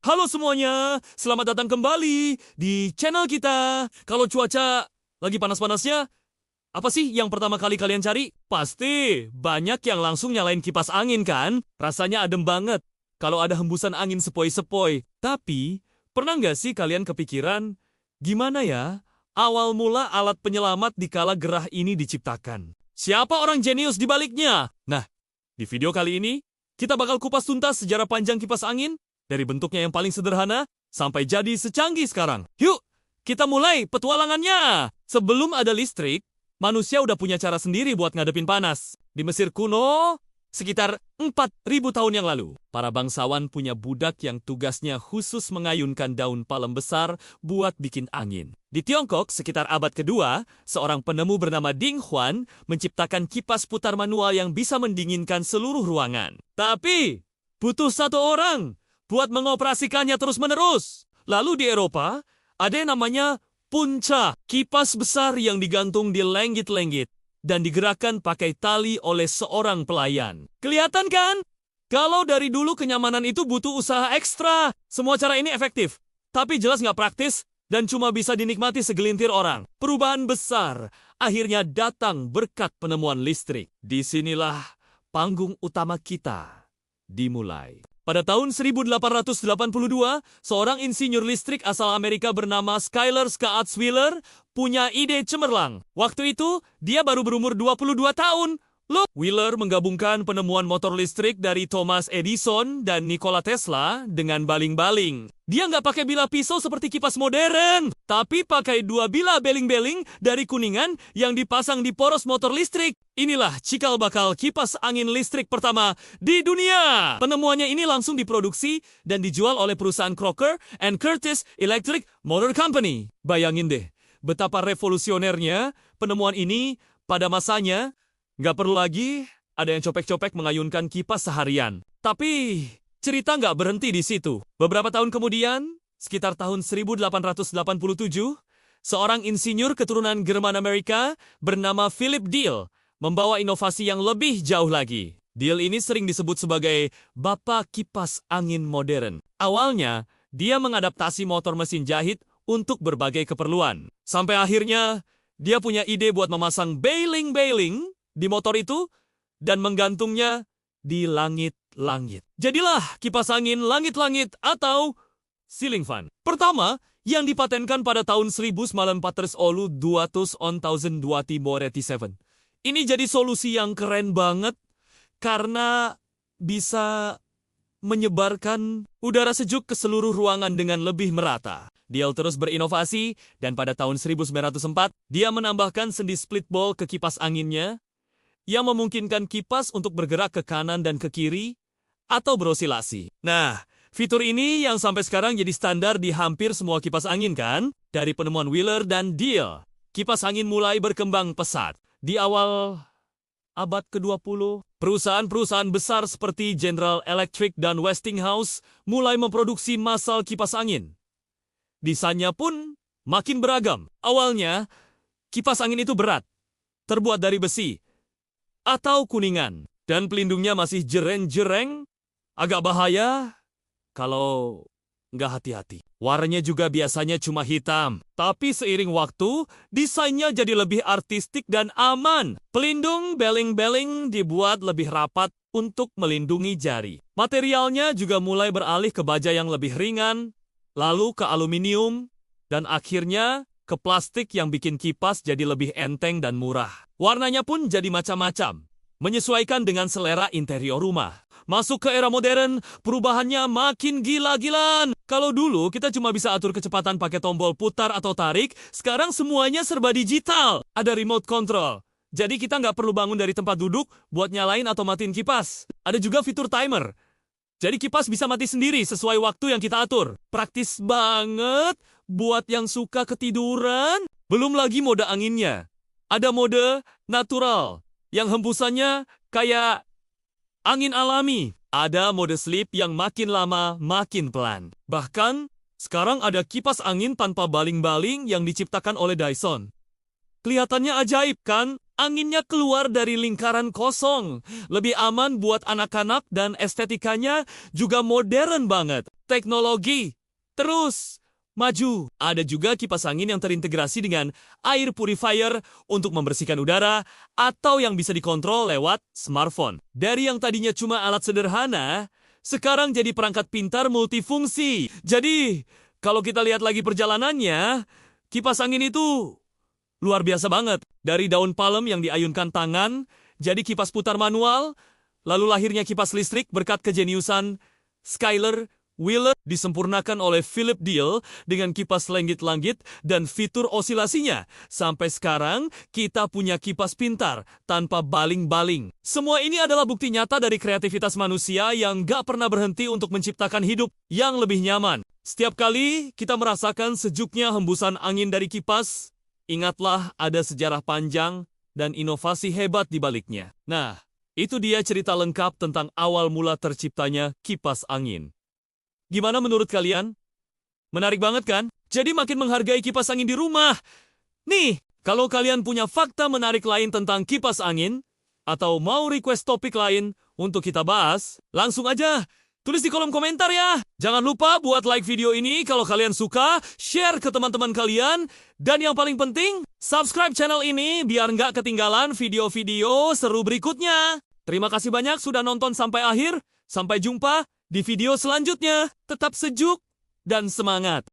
Halo semuanya, selamat datang kembali di channel kita. Kalau cuaca lagi panas-panasnya, apa sih yang pertama kali kalian cari? Pasti banyak yang langsung nyalain kipas angin kan? Rasanya adem banget kalau ada hembusan angin sepoi-sepoi. Tapi, pernah nggak sih kalian kepikiran, gimana ya awal mula alat penyelamat di kala gerah ini diciptakan? Siapa orang jenius di baliknya? Nah, di video kali ini, kita bakal kupas tuntas sejarah panjang kipas angin, dari bentuknya yang paling sederhana, sampai jadi secanggih sekarang. Yuk, kita mulai petualangannya! Sebelum ada listrik, manusia udah punya cara sendiri buat ngadepin panas. Di Mesir kuno, sekitar 4.000 tahun yang lalu, para bangsawan punya budak yang tugasnya khusus mengayunkan daun palem besar buat bikin angin. Di Tiongkok, sekitar abad kedua, seorang penemu bernama Ding Huan menciptakan kipas putar manual yang bisa mendinginkan seluruh ruangan. Tapi, butuh satu orang buat mengoperasikannya terus-menerus. Lalu di Eropa, ada yang namanya punca, kipas besar yang digantung di lenggit-lenggit dan digerakkan pakai tali oleh seorang pelayan. Kelihatan kan? Kalau dari dulu kenyamanan itu butuh usaha ekstra. Semua cara ini efektif, tapi jelas nggak praktis dan cuma bisa dinikmati segelintir orang. Perubahan besar akhirnya datang berkat penemuan listrik. Disinilah panggung utama kita dimulai. Pada tahun 1882, seorang insinyur listrik asal Amerika bernama Schuyler Scott Wheeler punya ide cemerlang. Waktu itu, dia baru berumur 22 tahun. Loh, Wheeler menggabungkan penemuan motor listrik dari Thomas Edison dan Nikola Tesla dengan baling-baling. Dia nggak pakai bilah pisau seperti kipas modern, tapi pakai dua bilah beling-beling dari kuningan yang dipasang di poros motor listrik. Inilah cikal bakal kipas angin listrik pertama di dunia. Penemuannya ini langsung diproduksi dan dijual oleh perusahaan Crocker and Curtis Electric Motor Company. Bayangin deh, betapa revolusionernya penemuan ini pada masanya. Nggak perlu lagi ada yang copek-copek mengayunkan kipas seharian. Tapi cerita nggak berhenti di situ. Beberapa tahun kemudian, sekitar tahun 1887, seorang insinyur keturunan Jerman Amerika bernama Philip Deal membawa inovasi yang lebih jauh lagi. Deal ini sering disebut sebagai Bapak Kipas Angin Modern. Awalnya, dia mengadaptasi motor mesin jahit untuk berbagai keperluan. Sampai akhirnya, dia punya ide buat memasang baling-baling di motor itu dan menggantungnya di langit-langit. Jadilah kipas angin langit-langit atau ceiling fan. Pertama, yang dipatenkan pada tahun 1947. Ini jadi solusi yang keren banget karena bisa menyebarkan udara sejuk ke seluruh ruangan dengan lebih merata. Deal terus berinovasi dan pada tahun 1904 dia menambahkan sendi split ball ke kipas anginnya yang memungkinkan kipas untuk bergerak ke kanan dan ke kiri atau berosilasi. Nah, fitur ini yang sampai sekarang jadi standar di hampir semua kipas angin kan? Dari penemuan Wheeler dan Deal, kipas angin mulai berkembang pesat. Di awal abad ke-20, perusahaan-perusahaan besar seperti General Electric dan Westinghouse mulai memproduksi massal kipas angin. Desainnya pun makin beragam. Awalnya, kipas angin itu berat, terbuat dari besi atau kuningan, dan pelindungnya masih jereng-jereng, agak bahaya kalau nggak hati-hati. Warnanya juga biasanya cuma hitam, tapi seiring waktu, desainnya jadi lebih artistik dan aman. Pelindung beling-beling dibuat lebih rapat untuk melindungi jari. Materialnya juga mulai beralih ke baja yang lebih ringan, lalu ke aluminium, dan akhirnya ke plastik yang bikin kipas jadi lebih enteng dan murah. Warnanya pun jadi macam-macam, menyesuaikan dengan selera interior rumah. Masuk ke era modern, perubahannya makin gila-gilaan. Kalau dulu kita cuma bisa atur kecepatan pakai tombol putar atau tarik, sekarang semuanya serba digital. Ada remote control, jadi kita nggak perlu bangun dari tempat duduk buat nyalain atau matiin kipas. Ada juga fitur timer, jadi kipas bisa mati sendiri sesuai waktu yang kita atur. Praktis banget buat yang suka ketiduran. Belum lagi mode anginnya. Ada mode natural, yang hembusannya kayak angin alami. Ada mode sleep yang makin lama makin pelan. Bahkan, sekarang ada kipas angin tanpa baling-baling yang diciptakan oleh Dyson. Kelihatannya ajaib kan? Anginnya keluar dari lingkaran kosong. Lebih aman buat anak-anak dan estetikanya juga modern banget. Teknologi terus maju. Ada juga kipas angin yang terintegrasi dengan air purifier untuk membersihkan udara atau yang bisa dikontrol lewat smartphone. Dari yang tadinya cuma alat sederhana, sekarang jadi perangkat pintar multifungsi. Jadi, kalau kita lihat lagi perjalanannya, kipas angin itu luar biasa banget. Dari daun palem yang diayunkan tangan, jadi kipas putar manual, lalu lahirnya kipas listrik berkat kejeniusan Skyler Wheeler, disempurnakan oleh Philip Deal dengan kipas langit-langit dan fitur osilasinya. Sampai sekarang, kita punya kipas pintar tanpa baling-baling. Semua ini adalah bukti nyata dari kreativitas manusia yang gak pernah berhenti untuk menciptakan hidup yang lebih nyaman. Setiap kali kita merasakan sejuknya hembusan angin dari kipas, ingatlah ada sejarah panjang dan inovasi hebat di baliknya. Nah, itu dia cerita lengkap tentang awal mula terciptanya kipas angin. Gimana menurut kalian? Menarik banget kan? Jadi makin menghargai kipas angin di rumah. Nih, kalau kalian punya fakta menarik lain tentang kipas angin, atau mau request topik lain untuk kita bahas, langsung aja tulis di kolom komentar ya. Jangan lupa buat like video ini kalau kalian suka, share ke teman-teman kalian, dan yang paling penting, subscribe channel ini biar nggak ketinggalan video-video seru berikutnya. Terima kasih banyak sudah nonton sampai akhir. Sampai jumpa di video selanjutnya. Tetap sejuk dan semangat.